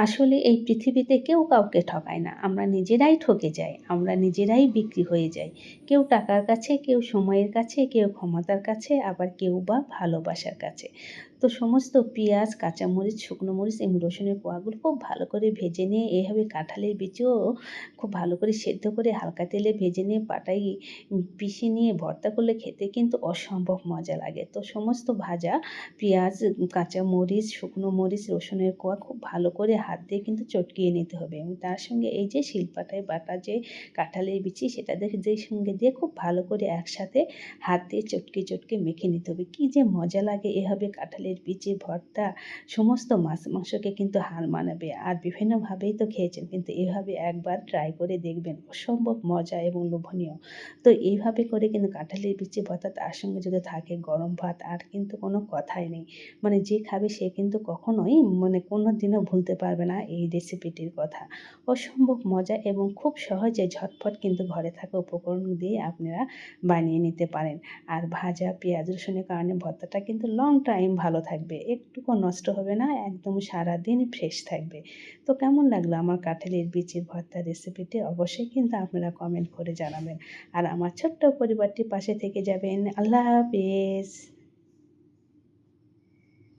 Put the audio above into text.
আসলে এই পৃথিবীতে কেউ কাউকে ঠকায় না। আমরা নিজেরাই ঠকে যাই। আমরা নিজেরাই বিক্রি হয়ে যাই। কেউ টাকার কাছে, কেউ সময়ের কাছে, কেউ ক্ষমতার কাছে, আবার কেউ বা ভালোবাসার কাছে। তো সমস্ত পেঁয়াজ, কাঁচামরিচ, শুকনো মরিচ এবং রসুনের কোয়াগুলো খুব ভালো করে ভেজে নিয়ে এভাবে কাঁঠালের বিচিও খুব ভালো করে সেদ্ধ করে হালকা তেলে ভেজে নিয়ে পাটায় পিষে নিয়ে ভর্তা করলে খেতে কিন্তু অসম্ভব মজা লাগে। তো সমস্ত ভাজা পেঁয়াজ, কাঁচামরিচ, শুকনো মরিচ, রসুনের কোয়া খুব ভালো করে হাত দিয়ে কিন্তু চটকিয়ে নিতে হবে এবং তার সঙ্গে এই যে শিলপাটায় বাটা যে কাঁঠালের বিচি সেটা যেই সঙ্গে দিয়ে খুব ভালো করে একসাথে হাত দিয়ে চটকে মেখে নিতে হবে। কী যে মজা লাগে এভাবে কাঁঠালের বিচি ভর্তা সমস্ত মাছ মাংসকে কিন্তু হার মানাবে। আর বিভিন্নভাবেই তো খেয়েছেন কিন্তু এভাবে একবার ট্রাই করে দেখবেন অসম্ভব মজা এবং লোভনীয়। তো এইভাবে করে কিন্তু কাঁঠালের বিচি ভর্তা তার সঙ্গে যদি থাকে গরম ভাত আর কিন্তু কোনো কথাই নেই। মানে যে খাবে সে কিন্তু কখনোই মানে কোনো দিনও ভুলতে পারবে না এই রেসিপিটির কথা। অসম্ভব মজা এবং খুব সহজে ঝটফট কিন্তু ঘরে থাকা উপকরণ দিয়ে আপনারা বানিয়ে নিতে পারেন। আর ভাজা পেঁয়াজ রসুনের কারণে ভর্তাটা কিন্তু লং টাইম ভালো থাকবে। একটুকুও নষ্ট হবে না, একদম সারাদিন ফ্রেশ থাকবে। তো কেমন লাগলো আমার কাঁঠালের বিচির ভর্তা রেসিপিটি? অবশ্যই কিন্তু আপনারা কমেন্ট করে জানাবেন। আর আমার ছোট্ট পরিবারটির পাশে থেকে যাবেন। আল্লাহ হাফেজ।